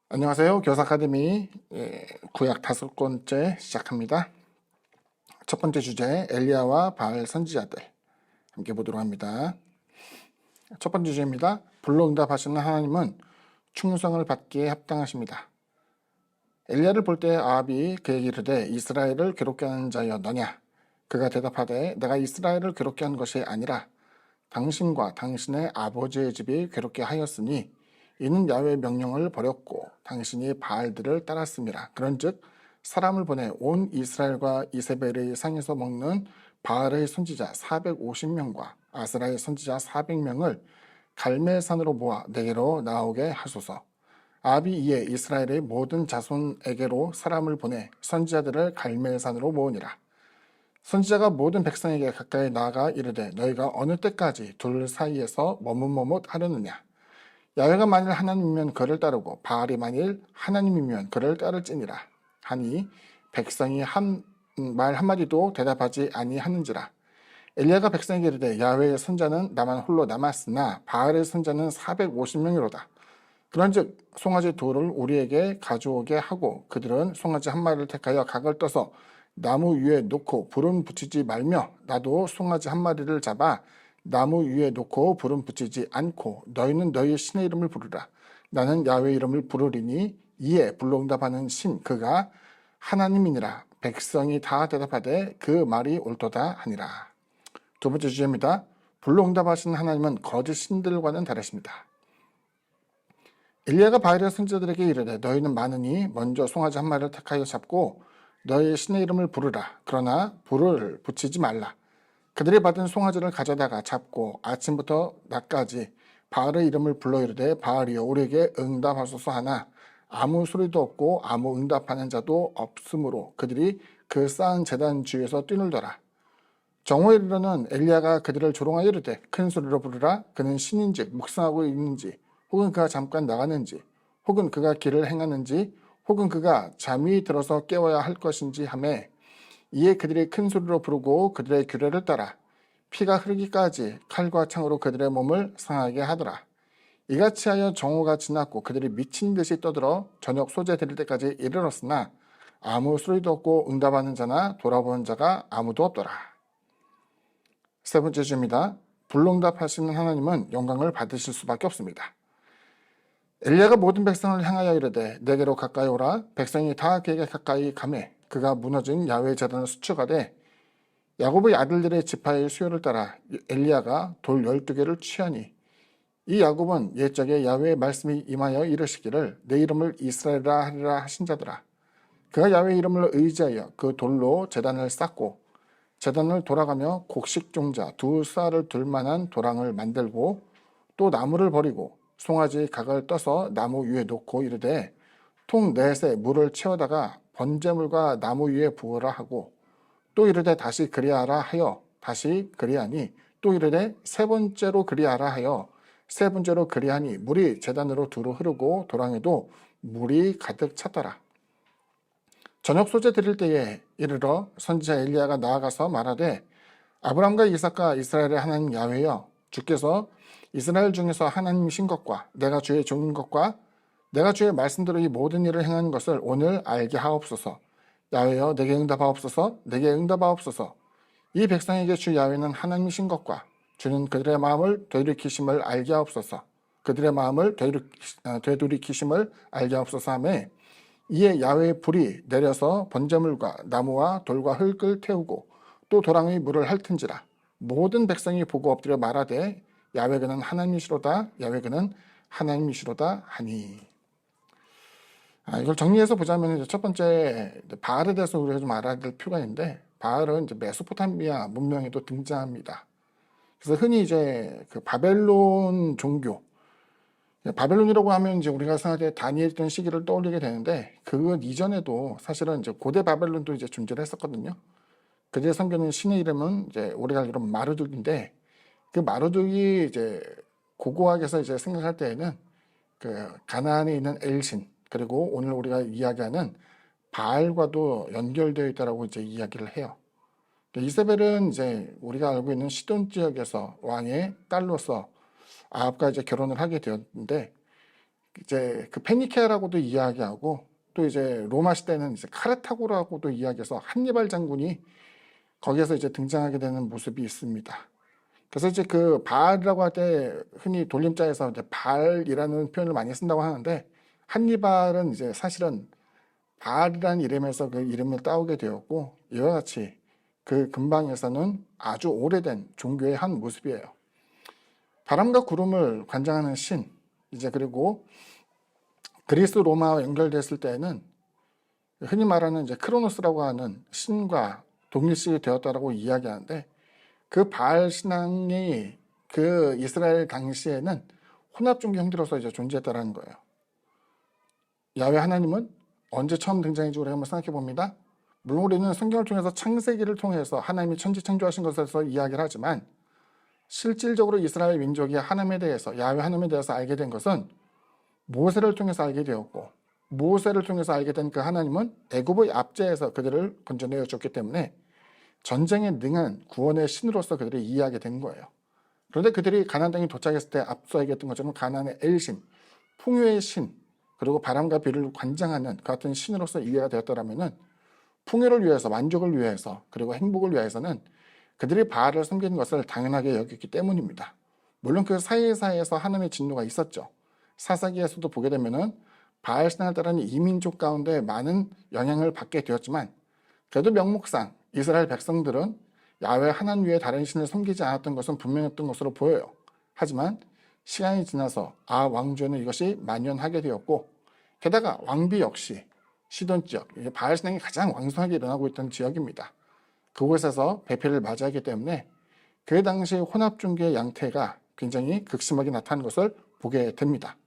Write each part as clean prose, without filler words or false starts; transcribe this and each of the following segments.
안녕하세요. 교사 아카데미 구약 5권째 시작합니다. 첫 번째 주제 엘리야와 바알 선지자들 함께 보도록 합니다. 첫 번째 주제입니다. 불로 응답하시는 하나님은 충성을 받기에 합당하십니다. 엘리야를 볼 때 아합이 그에게 이르되 이스라엘을 괴롭게 하는 자여 너냐? 그가 대답하되 내가 이스라엘을 괴롭게 한 것이 아니라 당신과 당신의 아버지의 집이 괴롭게 하였으니 이는 야훼의 명령을 버렸고 당신이 바알들을 따랐습니다. 그런즉 사람을 보내 온 이스라엘과 이세벨의 상에서 먹는 바알의 선지자 450명과 아스라의 선지자 400명을 갈멜산으로 모아 내게로 나오게 하소서. 아합이 이에 이스라엘의 모든 자손에게로 사람을 보내 선지자들을 갈멜산으로 모으니라. 선지자가 모든 백성에게 가까이 나아가 이르되 너희가 어느 때까지 둘 사이에서 머뭇머뭇 하려느냐. 야훼가 만일 하나님이면 그를 따르고 바알이 만일 하나님이면 그를 따를지니라 하니 백성이 말 한마디도 대답하지 아니하는지라. 엘리야가 백성에게 이르되 야훼의 선자는 나만 홀로 남았으나 바알의 선자는 450명이로다. 그런즉 송아지 둘을 우리에게 가져오게 하고 그들은 송아지 한 마리를 택하여 각을 떠서 나무 위에 놓고 불은 붙이지 말며 나도 송아지 한 마리를 잡아 나무 위에 놓고 불은 붙이지 않고 너희는 너희의 신의 이름을 부르라. 나는 야훼 이름을 부르리니 이에 불로 응답하는 신 그가 하나님이니라. 백성이 다 대답하되 그 말이 옳도다 하니라. 두 번째 주제입니다. 불로 응답하시는 하나님은 거짓 신들과는 다르십니다. 엘리야가 바알의 선지자들에게 이르되 너희는 많으니 먼저 송아지 한 마리를 택하여 잡고 너희의 신의 이름을 부르라. 그러나 불을 붙이지 말라. 그들이 받은 송아지를 가져다가 잡고 아침부터 낮까지 바알의 이름을 불러 이르되 바알이여 우리에게 응답하소서 하나 아무 소리도 없고 아무 응답하는 자도 없으므로 그들이 그 쌓은 제단 주위에서 뛰놀더라. 정오에 이르러는 엘리야가 그들을 조롱하여 이르되 큰 소리로 부르라. 그는 신인지 묵상하고 있는지 혹은 그가 잠깐 나가는지 혹은 그가 길을 행하는지 혹은 그가 잠이 들어서 깨워야 할 것인지 하매 이에 그들이 큰 소리로 부르고 그들의 규례를 따라 피가 흐르기까지 칼과 창으로 그들의 몸을 상하게 하더라. 이같이 하여 정오가 지났고 그들이 미친 듯이 떠들어 저녁 소재 드릴 때까지 이르렀으나 아무 소리도 없고 응답하는 자나 돌아보는 자가 아무도 없더라. 세 번째 주입니다. 불응답하시는 하나님은 영광을 받으실 수밖에 없습니다. 엘리야가 모든 백성을 향하여 이르되 내게로 가까이 오라. 백성이 다 그에게 가까이 가매 그가 무너진 야훼 제단을 수축하되 야곱의 아들들의 지파의 수요를 따라 엘리야가 돌 12개를 취하니 이 야곱은 옛적에 야훼의 말씀이 임하여 이르시기를 내 이름을 이스라엘이라 하리라 하신 자더라. 그가 야훼의 이름을 의지하여 그 돌로 제단을 쌓고 제단을 돌아가며 곡식 종자 2쌀을 둘 만한 도랑을 만들고 또 나무를 버리고 송아지 각을 떠서 나무 위에 놓고 이르되 통 넷에 물을 채워다가 번제물과 나무 위에 부으라 하고 또 이르되 다시 그리하라 하여 다시 그리하니 또 이르되 세 번째로 그리하라 하여 세 번째로 그리하니 물이 제단으로 두루 흐르고 도랑에도 물이 가득 찼더라. 저녁 소재 드릴 때에 이르러 선지자 엘리야가 나아가서 말하되 아브람과 이삭과 이스라엘의 하나님 야훼여 주께서 이스라엘 중에서 하나님이신 것과 내가 주의 종인 것과 내가 주의 말씀대로 이 모든 일을 행하는 것을 오늘 알게 하옵소서. 야훼여 내게 응답하옵소서. 내게 응답하옵소서. 이 백성에게 주 야훼는 하나님이신 것과 주는 그들의 마음을 되돌이키심을 알게 하옵소서. 그들의 마음을 되돌이키심을 알게 하옵소서 하매 이에 야훼의 불이 내려서 번제물과 나무와 돌과 흙을 태우고 또 도랑의 물을 핥은지라. 모든 백성이 보고 엎드려 말하되 야훼 그는 하나님이시로다. 야훼 그는 하나님이시로다 하니. 이걸 정리해서 보자면 이제 첫 번째 바알에 대해서 우리가 좀 알아야 될 필요가 있는데 바알은 이제 메소포타미아 문명에도 등장합니다. 그래서 흔히 이제 그 바벨론 종교, 바벨론이라고 하면 이제 우리가 생각할 때 다니엘 있던 시기를 떠올리게 되는데 그 이전에도 사실은 이제 고대 바벨론도 이제 존재를 했었거든요. 그들의 섬기는 신의 이름은 이제 우리가 알기로 마르둑인데 그 마르둑이 이제 고고학에서 이제 생각할 때에는 그 가나안에 있는 엘신 그리고 오늘 우리가 이야기하는 바알과도 연결되어 있다라고 이제 이야기를 해요. 이세벨은 이제 우리가 알고 있는 시돈 지역에서 왕의 딸로서 아합과 이제 결혼을 하게 되었는데 이제 그 페니케라고도 이야기하고 또 이제 로마 시대는 이제 카르타고라고도 이야기해서 한니발 장군이 거기에서 이제 등장하게 되는 모습이 있습니다. 그래서 이제 그 바알이라고 할 때 흔히 돌림자에서 이제 바알이라는 표현을 많이 쓴다고 하는데 한니발은 이제 사실은 바알이라는 이름에서 그 이름을 따오게 되었고 이와 같이 그 근방에서는 아주 오래된 종교의 한 모습이에요. 바람과 구름을 관장하는 신, 이제 그리고 그리스 로마와 연결됐을 때에는 흔히 말하는 이제 크로노스라고 하는 신과 동일시 되었다라고 이야기하는데 그 바알 신앙이 그 이스라엘 당시에는 혼합 종교 형태로서 이제 존재했다라는 거예요. 야훼 하나님은 언제 처음 등장했는지 우리가 한번 생각해 봅니다. 물론 우리는 성경을 통해서 창세기를 통해서 하나님이 천지 창조하신 것에서 이야기를 하지만 실질적으로 이스라엘 민족이 하나님에 대해서 야훼 하나님에 대해서 알게 된 것은 모세를 통해서 알게 되었고 모세를 통해서 알게 된 그 하나님은 애굽의 압제에서 그들을 건져내어 줬기 때문에 전쟁에 능한 구원의 신으로서 그들이 이해하게 된 거예요. 그런데 그들이 가나안 땅에 도착했을 때 앞서 얘기했던 것처럼 가나안의 엘신, 풍요의 신, 그리고 바람과 비를 관장하는 그 같은 신으로서 이해가 되었더라면은 풍요를 위해서, 만족을 위해서, 그리고 행복을 위해서는 그들이 바알을 섬기는 것을 당연하게 여겼기 때문입니다. 물론 그 사이사이에서 하나님의 진노가 있었죠. 사사기에서도 보게 되면은 바알 신앙을 따르는 이민족 가운데 많은 영향을 받게 되었지만 그래도 명목상 이스라엘 백성들은 야훼 하나님 외에 다른 신을 섬기지 않았던 것은 분명했던 것으로 보여요. 하지만 시간이 지나서 왕조에는 이것이 만연하게 되었고 게다가 왕비 역시 시돈 지역, 바알 신앙이 가장 왕성하게 일어나고 있던 지역입니다. 그곳에서 배패를 맞이하기 때문에 그 당시 혼합 종교의 양태가 굉장히 극심하게 나타나는 것을 보게 됩니다.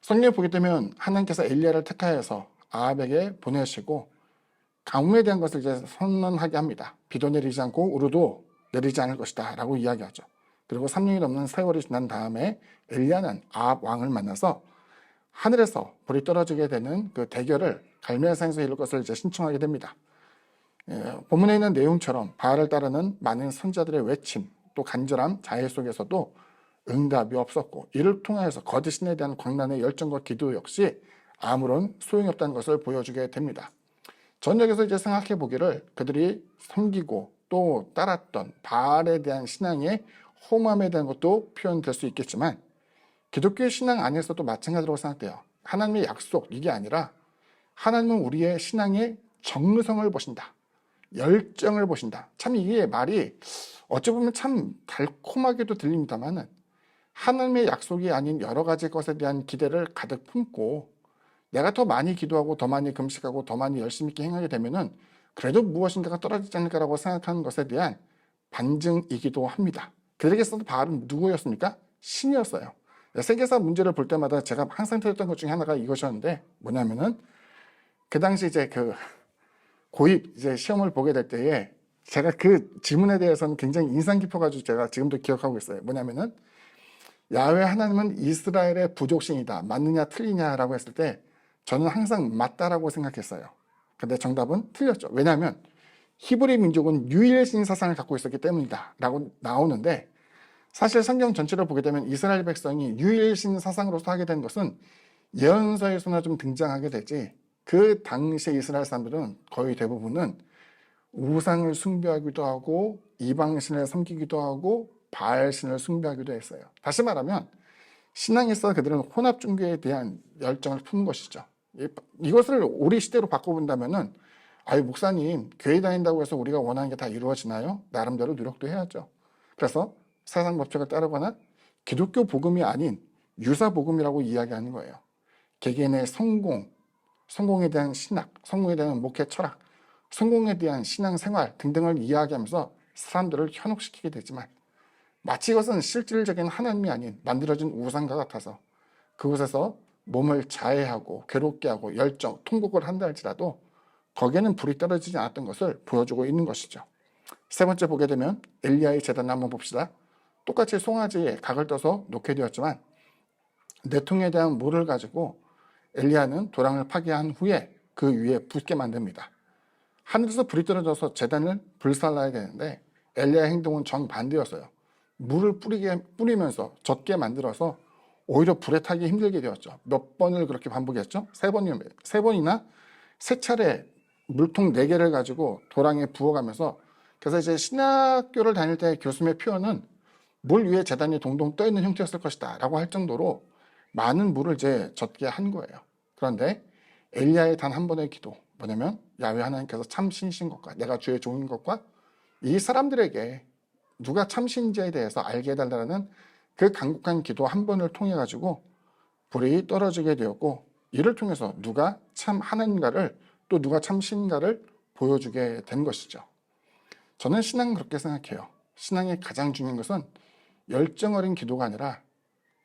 성경에 보게 되면 하나님께서 엘리야를 택하여서 아합에게 보내시고 가뭄에 대한 것을 이제 선언하게 합니다. 비도 내리지 않고 우루도 내리지 않을 것이다 라고 이야기하죠. 그리고 3년이 넘는 세월이 지난 다음에 엘리야는 아합 왕을 만나서 하늘에서 불이 떨어지게 되는 그 대결을 갈멜산에서 이룰 것을 이제 신청하게 됩니다. 본문에 있는 내용처럼 바알을 따르는 많은 선자들의 외침 또 간절함 자해 속에서도 응답이 없었고 이를 통하여서 거짓 신에 대한 광란의 열정과 기도 역시 아무런 소용이 없다는 것을 보여주게 됩니다. 전 여기서 이제 생각해 보기를 그들이 섬기고 또 따랐던 바알에 대한 신앙의 험함에 대한 것도 표현될 수 있겠지만 기독교의 신앙 안에서도 마찬가지로 생각돼요. 하나님의 약속 이게 아니라 하나님은 우리의 신앙의 정성을 보신다. 열정을 보신다. 참 이게 말이 어찌 보면 참 달콤하게도 들립니다만은 하나님의 약속이 아닌 여러 가지 것에 대한 기대를 가득 품고 내가 더 많이 기도하고 더 많이 금식하고 더 많이 열심히 있게 행하게 되면은 그래도 무엇인가가 떨어지지 않을까라고 생각하는 것에 대한 반증이기도 합니다. 그들에게서도 바알은 누구였습니까? 신이었어요. 세계사 문제를 볼 때마다 제가 항상 들었던 것 중에 하나가 이것이었는데 뭐냐면은 그 당시 이제 그 고입 이제 시험을 보게 될 때에 제가 그 질문에 대해서는 굉장히 인상 깊어가지고 제가 지금도 기억하고 있어요. 뭐냐면은 야훼 하나님은 이스라엘의 부족신이다. 맞느냐 틀리냐라고 했을 때 저는 항상 맞다라고 생각했어요. 근데 정답은 틀렸죠. 왜냐하면 히브리 민족은 유일신 사상을 갖고 있었기 때문이다 라고 나오는데 사실 성경 전체를 보게 되면 이스라엘 백성이 유일신 사상으로서 하게 된 것은 예언서에서나 좀 등장하게 되지 그 당시에 이스라엘 사람들은 거의 대부분은 우상을 숭배하기도 하고 이방신을 섬기기도 하고 바알신을 숭배하기도 했어요. 다시 말하면 신앙에서 그들은 혼합 종교에 대한 열정을 품은 것이죠. 이것을 우리 시대로 바꿔본다면은 아유 목사님 교회 다닌다고 해서 우리가 원하는 게 다 이루어지나요? 나름대로 노력도 해야죠. 그래서 세상 법칙을 따르거나 기독교 복음이 아닌 유사 복음이라고 이야기하는 거예요. 개개인의 성공에 대한 신학, 성공에 대한 목회 철학, 성공에 대한 신앙 생활 등등을 이야기하면서 사람들을 현혹시키게 되지만 마치 이것은 실질적인 하나님이 아닌 만들어진 우상과 같아서 그곳에서 몸을 자해하고 괴롭게 하고 열정, 통곡을 한다 할지라도 거기에는 불이 떨어지지 않았던 것을 보여주고 있는 것이죠. 세 번째 보게 되면 엘리야의 제단을 한번 봅시다. 똑같이 송아지에 각을 떠서 놓게 되었지만 내통에 대한 물을 가지고 엘리야는 도랑을 파괴한 후에 그 위에 붓게 만듭니다. 하늘에서 불이 떨어져서 제단을 불살라야 되는데 엘리야의 행동은 정반대였어요. 물을 뿌리면서 젖게 만들어서 오히려 불에 타기 힘들게 되었죠. 몇 번을 그렇게 반복했죠? 세 번이나 세 차례 물통 4개를 가지고 도랑에 부어가면서, 그래서 이제 신학교를 다닐 때 교수님의 표현은 물 위에 재단이 동동 떠 있는 형태였을 것이다 라고 할 정도로 많은 물을 이제 젖게 한 거예요. 그런데 엘리야의 단 한 번의 기도, 뭐냐면 야훼 하나님께서 참신이신 것과 내가 주의 종인 것과 이 사람들에게 누가 참신지에 대해서 알게 해달라는 그 간곡한 기도 한 번을 통해 가지고 불이 떨어지게 되었고, 이를 통해서 누가 참 하나님가를, 또 누가 참 신인가를 보여주게 된 것이죠. 저는 신앙은 그렇게 생각해요. 신앙의 가장 중요한 것은 열정 어린 기도가 아니라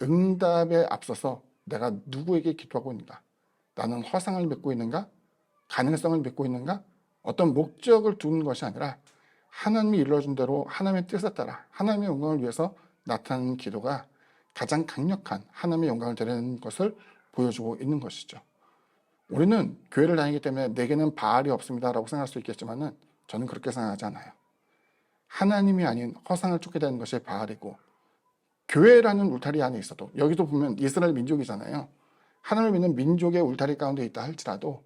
응답에 앞서서 내가 누구에게 기도하고 있는가, 나는 허상을 믿고 있는가, 가능성을 믿고 있는가, 어떤 목적을 두는 것이 아니라 하나님이 일러준 대로 하나님의 뜻에 따라 하나님의 영광을 위해서 나타나는 기도가 가장 강력한 하나님의 영광을 드리는 것을 보여주고 있는 것이죠. 우리는 교회를 다니기 때문에 내게는 바알이 없습니다 라고 생각할 수 있겠지만 저는 그렇게 생각하지 않아요. 하나님이 아닌 허상을 쫓게 되는 것이 바알이고, 교회라는 울타리 안에 있어도, 여기도 보면 이스라엘 민족이잖아요. 하나님을 믿는 민족의 울타리 가운데 있다 할지라도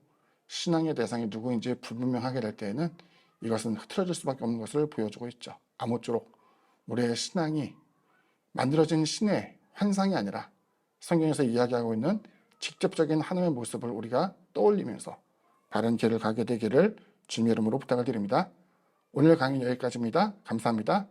신앙의 대상이 누구인지 불분명하게 될 때에는 이것은 흐트러질 수밖에 없는 것을 보여주고 있죠. 아무쪼록 우리의 신앙이 만들어진 신의 환상이 아니라 성경에서 이야기하고 있는 직접적인 하나님의 모습을 우리가 떠올리면서 바른 길을 가게 되기를 주님의 이름으로 부탁을 드립니다. 오늘 강의는 여기까지입니다. 감사합니다.